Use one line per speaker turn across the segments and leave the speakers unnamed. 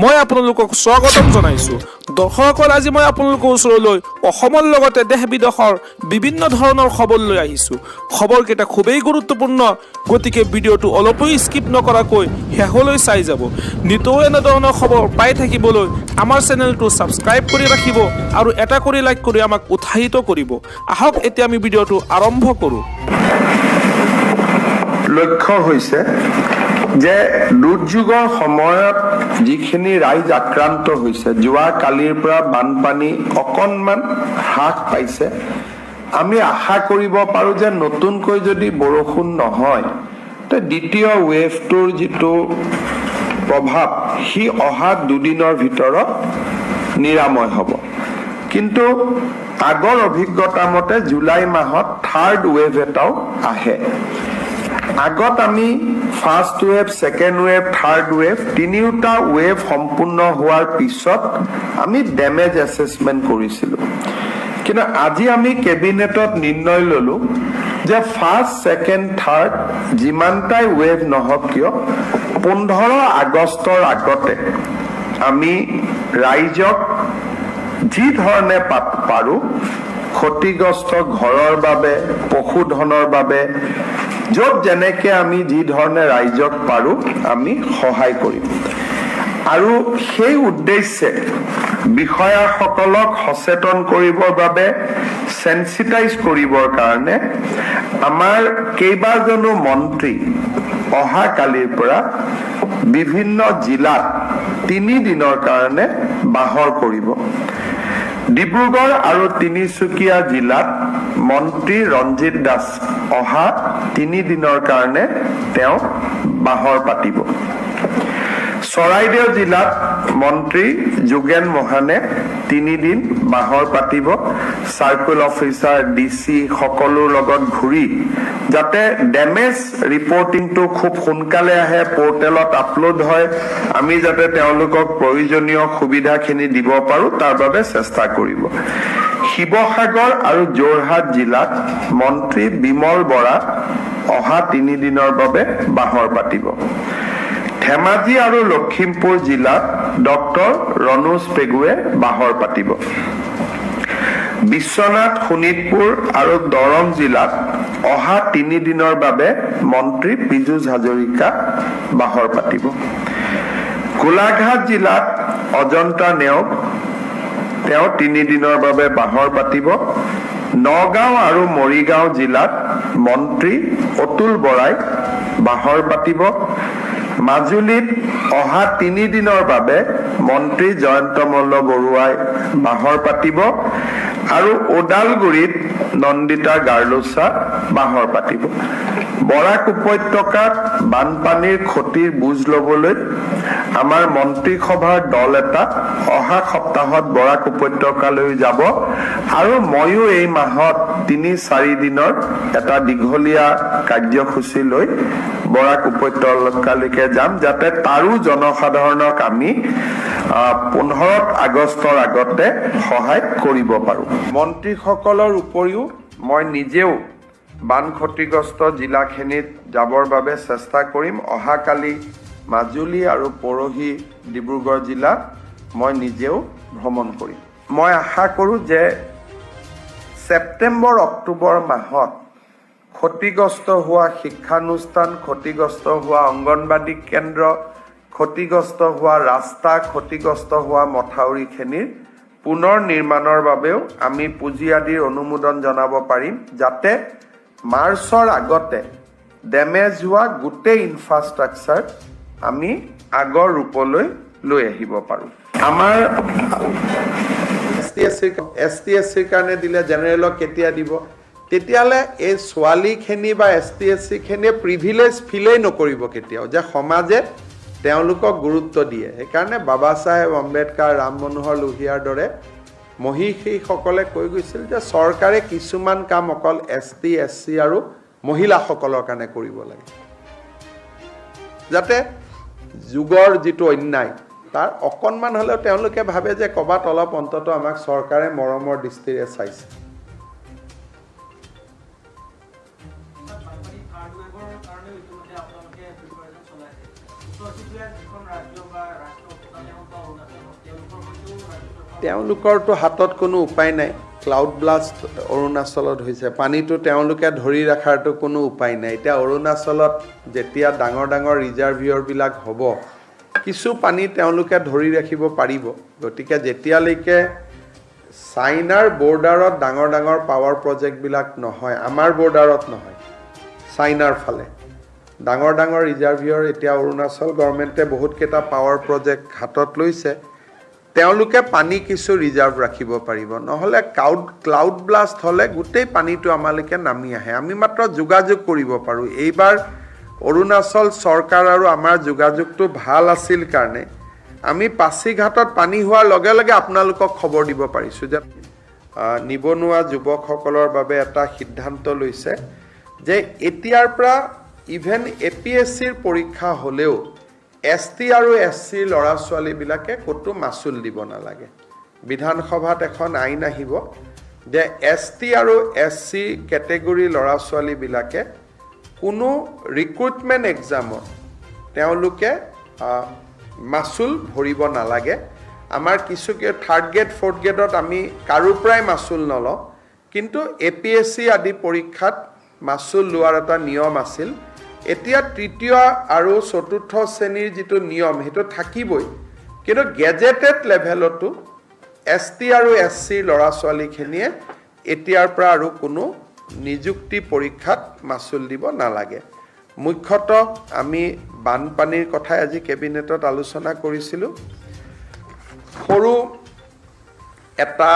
মই আপোনালোকক স্বাগতম জনাইছোঁ। দৰ্শকসকল, আজি মই আপোনালোকৰ ওচৰলৈ অসমৰ লগতে দেশ বিদেশৰ বিভিন্ন ধৰণৰ খবৰ লৈ আহিছোঁ। খবৰকেইটা খুবেই গুৰুত্বপূৰ্ণ, গতিকে ভিডিঅ'টো অলপো স্কিপ নকৰাকৈ শেষলৈ চাই যাব। নিতৌ এনেধৰণৰ খবৰ পাই থাকিবলৈ আমাৰ চেনেলটো ছাবস্ক্ৰাইব কৰি ৰাখিব আৰু এটা কৰি লাইক কৰি আমাক উৎসাহিত কৰিব। আহক এতিয়া আমি ভিডিঅ'টো আৰম্ভ কৰোঁ।
লক্ষ্য হৈছে যে দুৰ্যোগৰ সময়ত যিখিনি ৰাইজ আক্ৰান্ত হৈছে, যোৱা কালিৰ পৰা বানপানী অকণমান হ্ৰাস পাইছে। আমি আশা কৰিব পাৰোঁ যে নতুনকৈ যদি বৰষুণ নহয়, তে দ্বিতীয় ৱেভটোৰ যিটো প্ৰভাৱ সি অহা দুদিনৰ ভিতৰত নিৰাময় হ'ব। কিন্তু আগৰ অভিজ্ঞতা মতে জুলাই মাহত থাৰ্ড ৱেভ এটাও আহে। আগত আমি first wave, second wave, third wave তিনিওটা ৱেভ সম্পূৰ্ণ হোৱাৰ পিছত আমি ডেমেজ এছেছমেণ্ট কৰিছিলোঁ। কিন্তু আজি আমি কেবিনেটত নিৰ্ণয় ল'লো যে ফাৰ্ষ্ট, ছেকেণ্ড, থাৰ্ড যিমানটাই ৱেভ নহওক কিয় 15 আগষ্টৰ আগতে আমি ৰাইজক যি ধৰণে পাৰোঁ ক্ষতিগ্ৰস্ত ঘৰৰ বাবে, পশুধনৰ বাবে, য'ত যেনেকে আমি যি ধৰণে ৰাইজক পাৰোঁ আমি সহায় কৰিম। আৰু সেই উদ্দেশ্যে বিষয়াসকলক সচেতন কৰিবৰ বাবে, চেন্সিটাইজ কৰিবৰ কাৰণে আমাৰ কেইবাজনো মন্ত্ৰী অহা কালিৰ পৰা বিভিন্ন জিলাত 3 দিনৰ কাৰণে বাহৰ কৰিব। ডিব্ৰুগড় আৰু তিনিচুকীয়া জিলাত মন্ত্ৰী ৰঞ্জিত দাস অহা 3 দিনৰ কাৰণে তেওঁ বাহৰ পাতিব। চৰাইদেউ জিলাত মন্ত্ৰী যোগেন মহানে 3 দিন বাহৰ পাতিব। চাৰ্কুল অফিচাৰ, DC সকলোৰ লগত ঘূৰি যাতে ডেমেজ ৰিপৰ্টিংটো খুব সোনকালে আহে, পৰ্টেলত আপলোড হয়, আমি যাতে তেওঁলোকক প্ৰয়োজনীয় সুবিধাখিনি দিব পাৰোঁ তাৰ বাবে চেষ্টা কৰিব। শিৱসাগৰ আৰু যোৰহাট জিলাত মন্ত্ৰী বিমল বৰা অহা 3 দিনৰ বাবে বাহৰ পাতিব। ধেমাজি আৰু লখিমপুৰ জিলাত ডক্টৰ ৰণোজ পেগুৱে বাহৰ পাতিব। বিশ্বনাথ, শোণিতপুৰ আৰু দৰং জিলাত অহা 3 দিনৰ বাবে মন্ত্ৰী পীযুষ হাজৰিকা বাহৰ পাতিব। গোলাঘাট জিলাত অজন্তা নেওগ তেওঁ 3 দিনৰ বাবে বাহৰ পাতিব। নগাঁও আৰু মৰিগাঁও জিলাত মন্ত্ৰী অতুল বৰাই বাহৰ পাতিব। মাজুলীত অহা 3 দিনৰ বাবে মন্ত্ৰী জয়ন্ত মল্ল বৰুৱাই বাহৰ পাতিব আৰু ওদালগুৰিত নন্দিতা গাৰ্লোচা বাহৰ পাতিব। বৰাক উপত্যকাত বানপানীৰ ক্ষতিৰ বুজ ল'বলৈ আমাৰ মন্ত্ৰীসভাৰ দল এটা অহা সপ্তাহত বৰাক উপত্যকালৈ যাব আৰু ময়ো এই মাহত 3-4 দিনৰ এটা দীঘলীয়া কাৰ্যসূচী লৈ বৰাক উপত্যকালৈকে যাম, যাতে তাৰো জনসাধাৰণক আমি 15 আগষ্টৰ আগতে সহায় কৰিব পাৰোঁ। মন্ত্ৰীসকলৰ উপৰিও মই নিজেও বান ক্ষতিগ্ৰস্ত জিলাখিনিত যাবৰ বাবে চেষ্টা কৰিম। অহাকালি মাজুলী আৰু পৰহি ডিব্ৰুগড় জিলা মই নিজেও ভ্ৰমণ কৰিম। মই আশা কৰোঁ যে ছেপ্টেম্বৰ, অক্টোবৰ মাহত ক্ষতিগ্ৰস্ত হোৱা শিক্ষানুষ্ঠান, ক্ষতিগ্ৰস্ত হোৱা অংগনবাদী কেন্দ্ৰ, ক্ষতিগ্ৰস্ত হোৱা ৰাস্তা, ক্ষতিগ্ৰস্ত হোৱা মথাউৰিখিনিৰ পুনৰ নিৰ্মাণৰ বাবেও আমি পুঁজি আদিৰ অনুমোদন জনাব পাৰিম, যাতে মাৰ্চৰ আগতে ডেমেজ হোৱা গোটেই ইনফ্ৰাষ্ট্ৰাকচাৰ আমি আগৰ ৰূপলৈ লৈ আহিব পাৰোঁ। আমাৰ ST/SCৰ কাৰণে দিলে জেনেৰেলক কেতিয়া দিব? তেতিয়াহ'লে এই ছোৱালীখিনি বা ST/SCখিনিয়ে প্ৰিভিলেজ ফিলেই নকৰিব কেতিয়াও যে সমাজে তেওঁলোকক গুৰুত্ব দিয়ে। সেইকাৰণে বাবা চাহেব আম্বেদকাৰ, ৰাম মনোহৰ লোহিয়াৰ দৰে মহিষীসকলে কৈ গৈছিল যে চৰকাৰে কিছুমান কাম অকল ST/SC আৰু মহিলাসকলৰ কাৰণে কৰিব লাগে, যাতে যুগৰ যিটো অন্যায় তাৰ অকণমান হ'লেও তেওঁলোকে ভাবে যে ক'ৰবাত অলপ অন্তত আমাক চৰকাৰে মৰমৰ দৃষ্টিৰে চাইছে।
তেওঁলোকৰতো হাতত কোনো উপায় নাই। ক্লাউড ব্লাষ্ট অৰুণাচলত হৈছে, পানীটো তেওঁলোকে ধৰি ৰখাৰতো কোনো উপায় নাই। এতিয়া অৰুণাচলত যেতিয়া ডাঙৰ ডাঙৰ ৰিজাৰ্ভিয়ৰবিলাক হ'ব, কিছু পানী তেওঁলোকে ধৰি ৰাখিব পাৰিব। গতিকে যেতিয়ালৈকে চাইনাৰ বৰ্ডাৰত ডাঙৰ ডাঙৰ পাৱাৰ প্ৰজেক্টবিলাক নহয়, আমাৰ বৰ্ডাৰত নহয়, চাইনাৰ ফালে ডাঙৰ ডাঙৰ ৰিজাৰ্ভিয়ৰ এতিয়া অৰুণাচল গভৰ্ণমেণ্টে বহুতকেইটা পাৱাৰ প্ৰজেক্ট হাতত লৈছে, তেওঁলোকে পানী কিছু ৰিজাৰ্ভ ৰাখিব পাৰিব। নহ'লে ক্লাউড ব্লাষ্ট হ'লে গোটেই পানীটো আমালৈকে নামি আহে। আমি মাত্ৰ যোগাযোগ কৰিব পাৰোঁ। এইবাৰ অৰুণাচল চৰকাৰ আৰু আমাৰ যোগাযোগটো ভাল আছিল কাৰণে আমি পাছিঘাটত পানী হোৱাৰ লগে লগে আপোনালোকক খবৰ দিব পাৰিছোঁ যে নিবনুৱা যুৱকসকলৰ বাবে এটা সিদ্ধান্ত লৈছে যে এতিয়াৰ পৰা ইভেন APSCৰ পৰীক্ষা হ'লেও ST আৰু SC ল'ৰা ছোৱালীবিলাকে ক'তো মাচুল দিব নালাগে। বিধানসভাত এখন আইন আহিব যে ST আৰু SC কেটেগৰী ল'ৰা ছোৱালীবিলাকে কোনো ৰিক্ৰুটমেণ্ট এক্সামত তেওঁলোকে মাচুল ভৰিব নালাগে। আমাৰ কিছু থাৰ্ড গ্ৰেড ফ'ৰ্থ গ্ৰেডত আমি কাৰো পৰাই মাচুল নলওঁ, কিন্তু APSC আদি পৰীক্ষাত মাচুল লোৱাৰ এটা নিয়ম আছিল। এতিয়া তৃতীয় আৰু চতুৰ্থ শ্ৰেণীৰ যিটো নিয়ম সেইটো থাকিবই, কিন্তু গেজেটেড লেভেলতো ST আৰু SC ল'ৰা ছোৱালীখিনিয়ে এতিয়াৰ পৰা আৰু কোনো নিযুক্তি পৰীক্ষাত মাচুল দিব নালাগে। মুখ্যতঃ আমি বানপানীৰ কথাই আজি কেবিনেটত আলোচনা কৰিছিলোঁ। সৰু এটা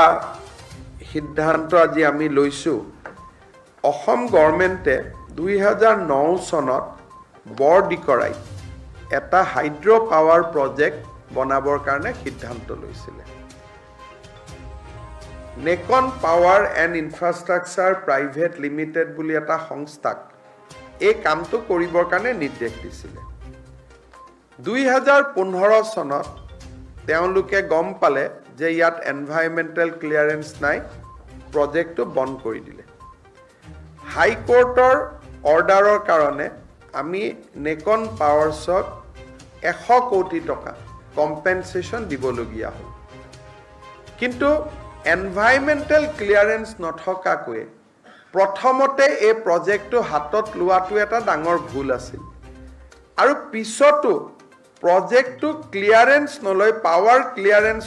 সিদ্ধান্ত আজি আমি লৈছোঁ। অসম গভৰ্ণমেণ্টে 2009 চনত বৰডিকৰাইত এটা হাইড্ৰ পাৱাৰ প্ৰজেক্ট বনাবৰ কাৰণে সিদ্ধান্ত লৈছিলে। নেকন power and infrastructure private limited বুলি এটা সংস্থাক এই কামটো কৰিবৰ কাৰণে নিৰ্দেশ দিছিলে। 2015 চনত তেওঁলোকে গম পালে যে ইয়াত এনভাইৰমেণ্টেল ক্লিয়াৰেন্স নাই, প্ৰজেক্টটো বন্ধ কৰি দিলে। হাইকোৰ্টৰ অৰ্ডাৰৰ কাৰণে আমি নেকন পাৱাৰ্ছক 100 কোটি টকা কম্পেনচেশ্যন দিবলগীয়া হ'ল। কিন্তু এনভাইৰমেণ্টেল ক্লিয়াৰেন্স নথকাকৈ প্ৰথমতে এই প্ৰজেক্টটো হাতত লোৱাটো এটা ডাঙৰ ভুল আছিল। আৰু পিছতো প্ৰজেক্টটো ক্লিয়াৰেন্স নলয়, পাৱাৰ ক্লিয়াৰেন্স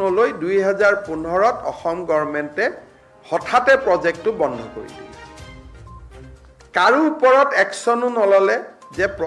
নলয় 2015ত অসম গভৰ্ণমেণ্টে হঠাতে প্ৰজেক্টটো বন্ধ কৰি দিলে। কাৰো ওপৰত একশ্যনো নল'লে যে